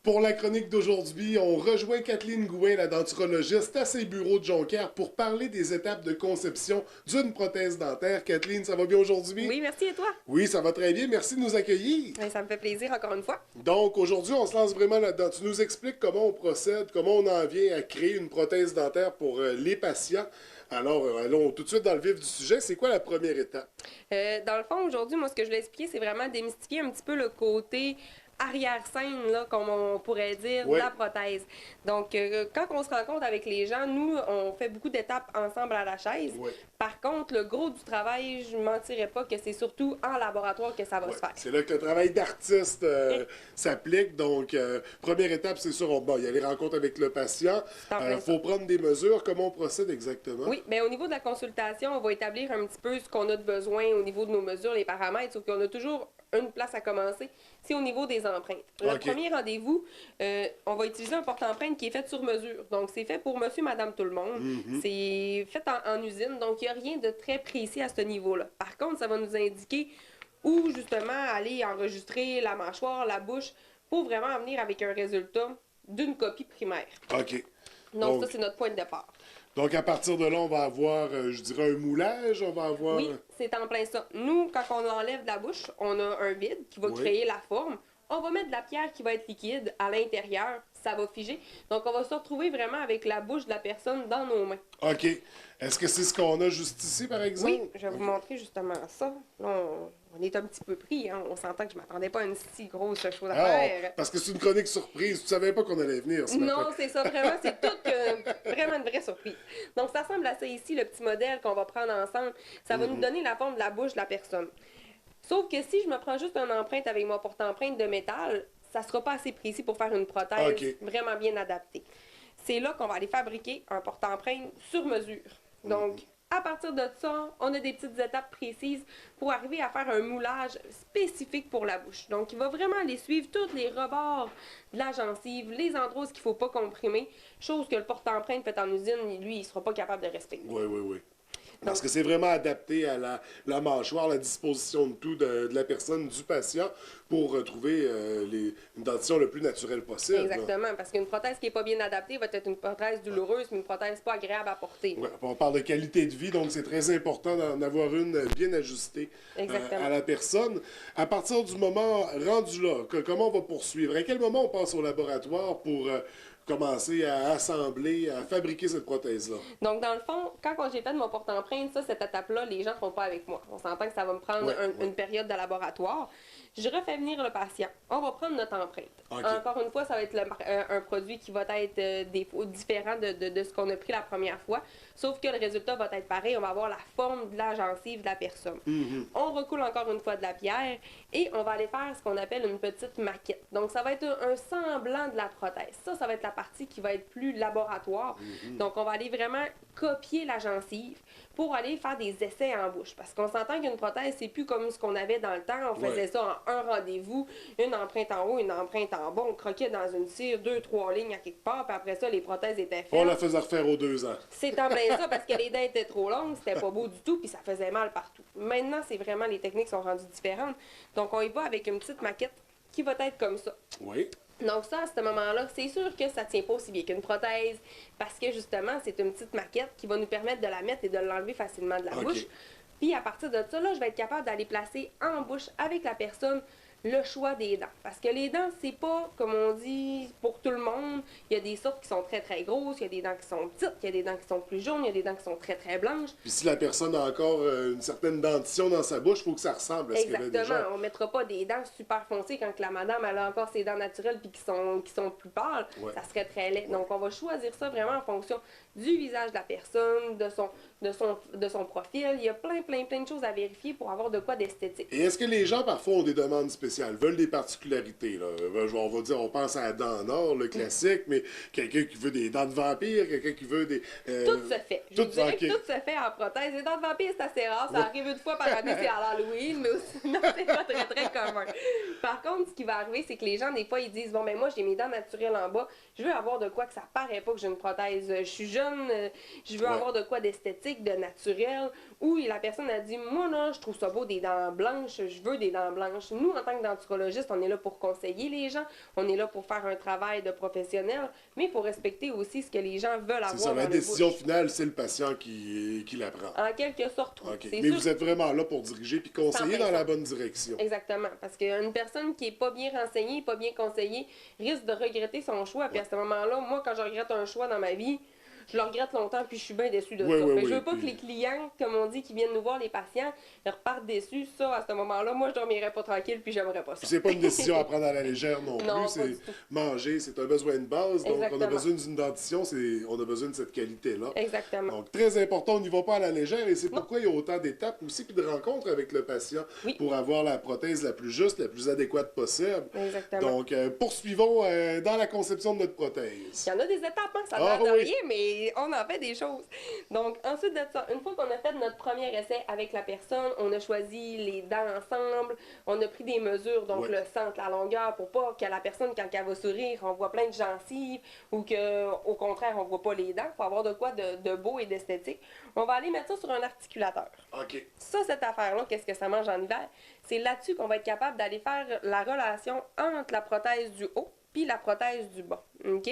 Pour la chronique d'aujourd'hui, on rejoint Kathleen Gouin, la denturologiste, à ses bureaux de Jonquière pour parler des étapes de conception d'une prothèse dentaire. Kathleen, ça va bien aujourd'hui? Oui, merci et toi? Oui, ça va très bien. Merci de nous accueillir. Oui, ça me fait plaisir encore une fois. Donc, aujourd'hui, on se lance vraiment là-dedans. Tu nous expliques comment on procède, comment on en vient à créer une prothèse dentaire pour les patients. Alors, allons tout de suite dans le vif du sujet. C'est quoi la première étape? Dans le fond, aujourd'hui, moi, ce que je voulais expliquer, c'est vraiment démystifier un petit peu le côté arrière-scène, là, comme on pourrait dire, Oui. de la prothèse. Donc, quand on se rencontre avec les gens, nous, on fait beaucoup d'étapes ensemble à la chaise. Oui. Par contre, le gros du travail, je ne mentirais pas que c'est surtout en laboratoire que ça va Ouais, se faire. c'est là que le travail d'artiste s'applique. Donc, première étape, c'est sûr, il y a les rencontres avec le patient. C'est en plein Il faut prendre des mesures. Comment on procède exactement? Oui, bien au niveau de la consultation, on va établir un petit peu ce qu'on a de besoin au niveau de nos mesures, les paramètres, sauf qu'on a toujours une place à commencer, c'est au niveau des empreintes. Le OK. premier rendez-vous, on va utiliser un porte-empreinte qui est fait sur mesure. Donc, c'est fait pour monsieur, madame, tout le monde. C'est fait en usine, donc il n'y a rien de très précis à ce niveau-là. Par contre, ça va nous indiquer où, justement, aller enregistrer la mâchoire, la bouche, pour vraiment venir avec un résultat d'une copie primaire. OK. Donc, ça, c'est notre point de départ. Donc, à partir de là, on va avoir, je dirais, un moulage. On va avoir... Oui, c'est en plein ça. Nous, quand on enlève de la bouche, on a un vide qui va Oui. créer la forme. On va mettre de la pierre qui va être liquide à l'intérieur. Ça va figer. Donc, on va se retrouver vraiment avec la bouche de la personne dans nos mains. OK. Est-ce que c'est ce qu'on a juste ici, par exemple? Oui, je vais vous montrer justement ça. Là, on est un petit peu pris. Hein? On s'entend que je ne m'attendais pas à une si grosse chose à Ah, faire. parce que c'est une chronique surprise. Tu savais pas qu'on allait venir ce matin. Non, c'est ça, vraiment, c'est tout vraiment une vraie surprise. Donc, ça ressemble à ça ici, le petit modèle qu'on va prendre ensemble. Ça va nous donner la forme de la bouche de la personne. Sauf que si je me prends juste une empreinte avec mon porte-empreinte de métal, ça sera pas assez précis pour faire une prothèse OK. vraiment bien adaptée. C'est là qu'on va aller fabriquer un porte-empreinte sur mesure. Donc, à partir de ça, on a des petites étapes précises pour arriver à faire un moulage spécifique pour la bouche. Donc, il va vraiment aller suivre tous les rebords de la gencive, les endroits où il ne faut pas comprimer, chose que le porte-empreinte fait en usine, lui, il ne sera pas capable de respecter. Oui, oui, oui. Parce que c'est vraiment adapté à la mâchoire, la disposition de tout de la personne, du patient, pour trouver une dentition le plus naturelle possible. Exactement, parce qu'une prothèse qui n'est pas bien adaptée va être une prothèse douloureuse, mais une prothèse pas agréable à porter. Ouais, on parle de qualité de vie, donc c'est très important d'en avoir une bien ajustée Exactement. à la personne. À partir du moment rendu là, comment on va poursuivre? À quel moment on passe au laboratoire pour commencer à assembler, à fabriquer cette prothèse-là? Donc, dans le fond, quand j'ai fait mon porte-empreinte, cette étape-là, les gens ne sont pas avec moi. On s'entend que ça va me prendre Ouais, une période de laboratoire. Je refais venir le patient. On va prendre notre empreinte. OK. Encore une fois, ça va être un produit qui va être différent de ce qu'on a pris la première fois. Sauf que le résultat va être pareil. On va avoir la forme de la gencive de la personne. On recoule encore une fois de la pierre et on va aller faire ce qu'on appelle une petite maquette. Donc, ça va être un semblant de la prothèse. Ça va être la partie qui va être plus laboratoire. Donc, on va aller vraiment copier la gencive pour aller faire des essais en bouche. Parce qu'on s'entend qu'une prothèse, c'est plus comme ce qu'on avait dans le temps. On faisait ça en un rendez-vous, une empreinte en haut, une empreinte en bas. On croquait dans une cire, 2-3 lignes à quelque part, puis après ça, les prothèses étaient faites. On la faisait refaire aux 2 ans. C'est en plein ça, parce que les dents étaient trop longues, c'était pas beau du tout, puis ça faisait mal partout. Maintenant, c'est vraiment, les techniques sont rendues différentes. Donc, on y va avec une petite maquette qui va être comme ça. Oui. Donc ça, à ce moment-là, c'est sûr que ça tient pas aussi bien qu'une prothèse, parce que justement, c'est une petite maquette qui va nous permettre de la mettre et de l'enlever facilement de la OK. bouche. Puis à partir de ça, là, je vais être capable d'aller placer en bouche avec la personne le choix des dents. Parce que les dents, c'est pas, comme on dit, pour tout le monde. Il y a des sortes qui sont très, très grosses, il y a des dents qui sont petites, il y a des dents qui sont plus jaunes, il y a des dents qui sont très, très blanches. Puis si la personne a encore une certaine dentition dans sa bouche, il faut que ça ressemble à ce qu'elle a Exactement. déjà. On mettra pas des dents super foncées quand que la madame elle a encore ses dents naturelles puis qui sont plus pâles. Ouais. Ça serait très laid. Donc, on va choisir ça vraiment en fonction du visage de la personne, de son profil. Il y a plein de choses à vérifier pour avoir de quoi d'esthétique. Et est-ce que les gens, parfois, ont des demandes spéciales, veulent des particularités, là? On va dire, on pense à la dent en or, le classique, mais quelqu'un qui veut des dents de vampire, quelqu'un qui veut des... Tout se fait. Je tout- vous dirais ok. que tout se fait en prothèse. Les dents de vampire, c'est assez rare. Ça arrive une fois par année, c'est à l'Halloween, mais sinon, c'est pas très, très commun. Par contre, ce qui va arriver, c'est que les gens, des fois, ils disent, bon, ben moi, j'ai mes dents naturelles en bas. Je veux avoir de quoi que ça paraît pas que j'ai une prothèse. Je suis jeune, jeune, je veux avoir de quoi d'esthétique, de naturel. Ou la personne a dit, moi là, je trouve ça beau des dents blanches, je veux des dents blanches. Nous, en tant que denturologiste, on est là pour conseiller les gens, on est là pour faire un travail de professionnel, mais il faut respecter aussi ce que les gens veulent avoir C'est ça, dans la le décision bouche. finale, c'est le patient qui la prend. En quelque sorte, oui. OK. C'est Mais sûr. vous êtes vraiment là pour diriger puis conseiller dans la bonne direction. Exactement. Parce qu'une personne qui n'est pas bien renseignée, pas bien conseillée, risque de regretter son choix. Puis à ce moment-là, moi, quand je regrette un choix dans ma vie, je le regrette longtemps, puis je suis bien déçue de Oui, ça. oui, Fait que oui, je veux pas puis- que les clients, comme on dit, qui viennent nous voir, les patients, ils repartent déçus. Ça, à ce moment-là, moi, je dormirais pas tranquille, puis j'aimerais pas ça. Puis c'est pas une décision à prendre à la légère non Non, plus, pas du c'est tout. manger, c'est un besoin de base, donc on a Exactement. besoin d'une dentition, on a besoin de cette qualité-là. Exactement. Donc très important, on n'y va pas à la légère et c'est Non. pourquoi il y a autant d'étapes aussi puis de rencontres avec le patient Oui. pour avoir la prothèse la plus juste, la plus adéquate possible. Exactement. Donc poursuivons dans la conception de notre prothèse. Il y en a des étapes, hein? Ça Ah, n'a de oui. rien, mais on en fait des choses. Donc, ensuite de ça, une fois qu'on a fait notre premier essai avec la personne, on a choisi les dents ensemble, on a pris des mesures, donc Ouais. le centre, la longueur, pour pas que la personne, quand elle va sourire, on voit plein de gencives ou qu'au contraire, on voit pas les dents. Il faut avoir de quoi de beau et d'esthétique. On va aller mettre ça sur un articulateur. OK. Ça, cette affaire-là, qu'est-ce que ça mange en hiver? C'est là-dessus qu'on va être capable d'aller faire la relation entre la prothèse du haut puis la prothèse du bas. OK?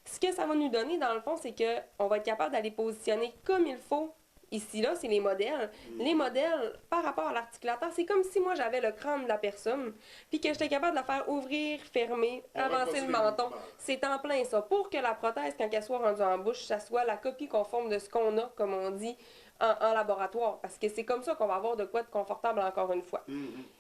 Ce que ça va nous donner, dans le fond, c'est qu'on va être capable d'aller positionner comme il faut. Ici, là, c'est les modèles. Les modèles, par rapport à l'articulateur, c'est comme si moi, j'avais le crâne de la personne, puis que j'étais capable de la faire ouvrir, fermer, On va avancer passer le les menton. mouvements. C'est en plein ça. Pour que la prothèse, quand elle soit rendue en bouche, ça soit la copie conforme de ce qu'on a, comme on dit, en laboratoire. Parce que c'est comme ça qu'on va avoir de quoi de confortable encore une fois.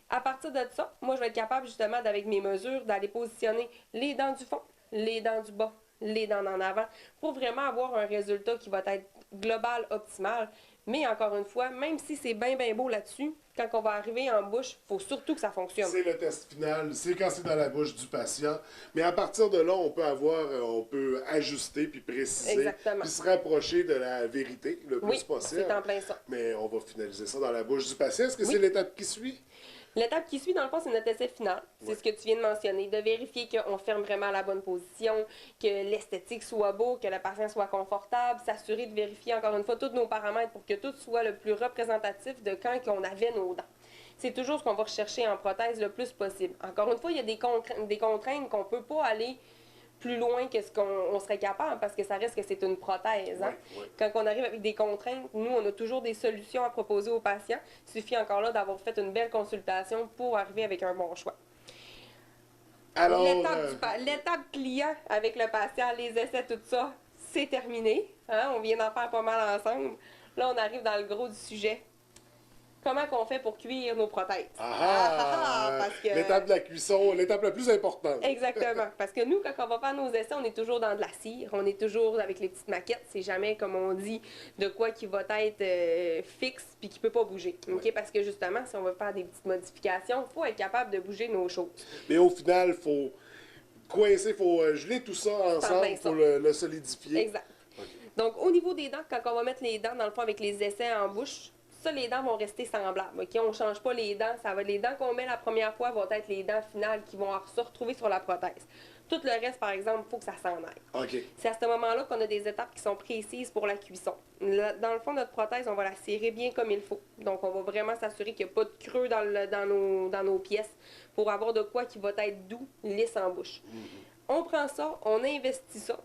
À partir de ça, moi, je vais être capable, justement, avec mes mesures, d'aller positionner les dents du fond, les dents du bas, les dents en avant, pour vraiment avoir un résultat qui va être global, optimal. Mais encore une fois, même si c'est bien, bien beau là-dessus, quand on va arriver en bouche, il faut surtout que ça fonctionne. C'est le test final, c'est quand c'est dans la bouche du patient. Mais à partir de là, on peut ajuster puis préciser, Exactement. puis se rapprocher de la vérité le plus Oui, possible. c'est en plein ça. Mais on va finaliser ça dans la bouche du patient. Est-ce que Oui. c'est l'étape qui suit? L'étape qui suit, dans le fond, c'est notre essai final. C'est Ouais. ce que tu viens de mentionner, de vérifier qu'on ferme vraiment à la bonne position, que l'esthétique soit beau, que le patient soit confortable, s'assurer de vérifier encore une fois tous nos paramètres pour que tout soit le plus représentatif de quand on avait nos dents. C'est toujours ce qu'on va rechercher en prothèse le plus possible. Encore une fois, il y a des contraintes qu'on ne peut pas aller plus loin que ce qu'on serait capable parce que ça reste que c'est une prothèse. Hein? Ouais, ouais. Quand on arrive avec des contraintes, nous, on a toujours des solutions à proposer aux patients. Il suffit encore là d'avoir fait une belle consultation pour arriver avec un bon choix. Alors, L'étape client avec le patient, les essais, tout ça, c'est terminé. Hein? On vient d'en faire pas mal ensemble. Là, on arrive dans le gros du sujet. Comment qu'on fait pour cuire nos prothèses? Parce que... l'étape de la cuisson, l'étape la plus importante. Exactement. Parce que nous, quand on va faire nos essais, on est toujours dans de la cire. On est toujours avec les petites maquettes. C'est jamais, comme on dit, de quoi qui va être fixe puis qui peut pas bouger. OK? Ouais. Parce que justement, si on veut faire des petites modifications, il faut être capable de bouger nos choses. Mais au final, il faut coincer, il faut geler tout ça ensemble plein ça. pour le solidifier. Exact. OK. Donc, au niveau des dents, quand on va mettre les dents, dans le fond, avec les essais en bouche, ça, les dents vont rester semblables. OK? On ne change pas les dents. Ça va, les dents qu'on met la première fois vont être les dents finales qui vont se retrouver sur la prothèse. Tout le reste, par exemple, il faut que ça s'en aille. OK. C'est à ce moment-là qu'on a des étapes qui sont précises pour la cuisson. Dans le fond, notre prothèse, on va la serrer bien comme il faut. Donc, on va vraiment s'assurer qu'il n'y a pas de creux dans nos pièces pour avoir de quoi qui va être doux, lisse en bouche. On prend ça, on investit ça.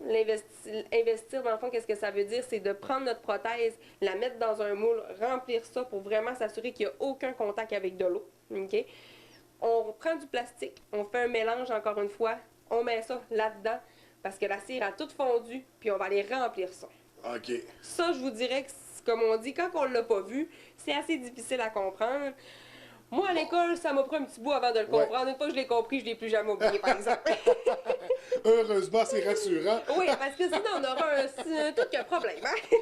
Investir, dans le fond, qu'est-ce que ça veut dire? C'est de prendre notre prothèse, la mettre dans un moule, remplir ça pour vraiment s'assurer qu'il n'y a aucun contact avec de l'eau. OK? On prend du plastique, on fait un mélange, encore une fois, on met ça là-dedans parce que la cire a tout fondu, puis on va aller remplir ça. OK. Ça, je vous dirais que, comme on dit, quand on ne l'a pas vu, c'est assez difficile à comprendre. Moi, à l'école, ça m'a pris un petit bout avant de le Ouais. comprendre. Une fois que je l'ai compris, je ne l'ai plus jamais oublié, par exemple. Heureusement, c'est rassurant. Oui, parce que sinon, on aura tout qu'un problème. Hein?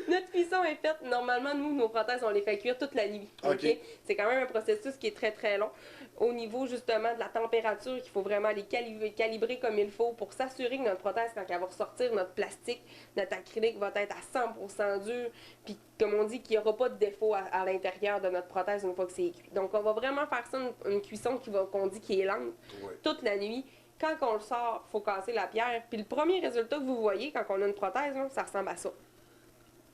Notre cuisson est faite, normalement, nous, nos prothèses, on les fait cuire toute la nuit. OK. C'est quand même un processus qui est très, très long. Au niveau, justement, de la température, qu'il faut vraiment les calibrer comme il faut pour s'assurer que notre prothèse, quand elle va ressortir, notre plastique, notre acrylique va être à 100% dur. Puis, comme on dit, qu'il n'y aura pas de défaut à l'intérieur de notre prothèse une fois que c'est cuit. Donc, on va vraiment faire ça, une cuisson qu'on dit qui est lente, Ouais. toute la nuit. quand on le sort, il faut casser la pierre. Puis le premier résultat que vous voyez quand on a une prothèse, là, ça ressemble à ça.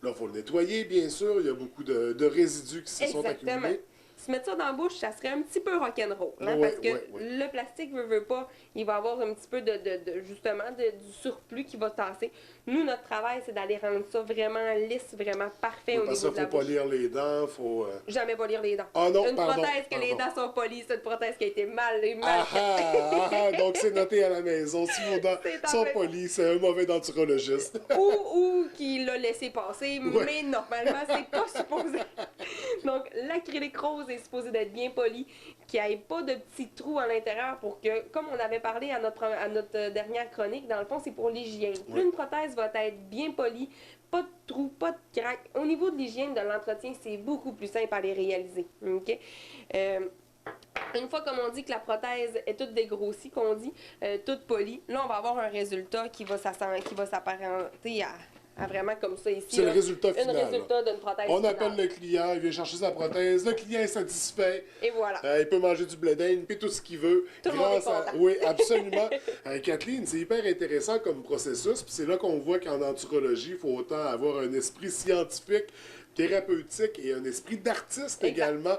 Là, il faut le nettoyer, bien sûr. Il y a beaucoup de résidus qui se sont Exactement. accumulés. Se mettre ça dans la bouche, ça serait un petit peu rock'n'roll. Hein, Ouais, parce que ouais, ouais. le plastique veut pas, il va avoir un petit peu justement du surplus qui va tasser. Nous, notre travail, c'est d'aller rendre ça vraiment lisse, vraiment parfait au Parce niveau qu'il de ne la faut pas bouche. lire les dents, faut... Jamais polir les dents. Ah non, Une pardon, prothèse que les pardon. dents sont polies, c'est une prothèse qui a été mal Ah faite. ah, ah, donc c'est noté à la maison. Si vos dents C'est sont en- polies, c'est un mauvais denturologiste. ou qu'il l'a laissé passer, Ouais. mais normalement, c'est pas supposé. Donc, l'acrylique rose est supposé d'être bien poli, qu'il n'y ait pas de petits trous à l'intérieur pour que, comme on avait parlé à notre dernière chronique, dans le fond, c'est pour l'hygiène. Plus Ouais. une prothèse va être bien polie, pas de trous, pas de craques. Au niveau de l'hygiène, de l'entretien, c'est beaucoup plus simple à les réaliser. OK? Une fois, comme on dit, que la prothèse est toute dégrossie, qu'on dit, toute polie, là, on va avoir un résultat qui va s'apparenter à vraiment comme ça ici. C'est le là. résultat final, Un résultat d'une prothèse On finale. appelle le client, il vient chercher sa prothèse, le client est satisfait. Et voilà. Il peut manger du blé d'Inde, puis tout ce qu'il veut. Tout le monde est à... content. Oui, absolument. Kathleen, c'est hyper intéressant comme processus, puis c'est là qu'on voit qu'en denturologie, il faut autant avoir un esprit scientifique, thérapeutique et un esprit d'artiste Exact. également,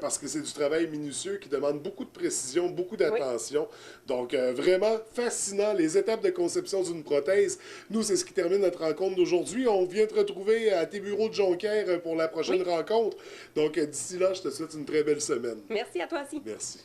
parce que c'est du travail minutieux qui demande beaucoup de précision, beaucoup d'attention. Donc, vraiment fascinant, les étapes de conception d'une prothèse. Nous, c'est ce qui termine notre rencontre d'aujourd'hui. On vient te retrouver à tes bureaux de Jonquière pour la prochaine rencontre. Donc, d'ici là, je te souhaite une très belle semaine. Merci à toi aussi. Merci.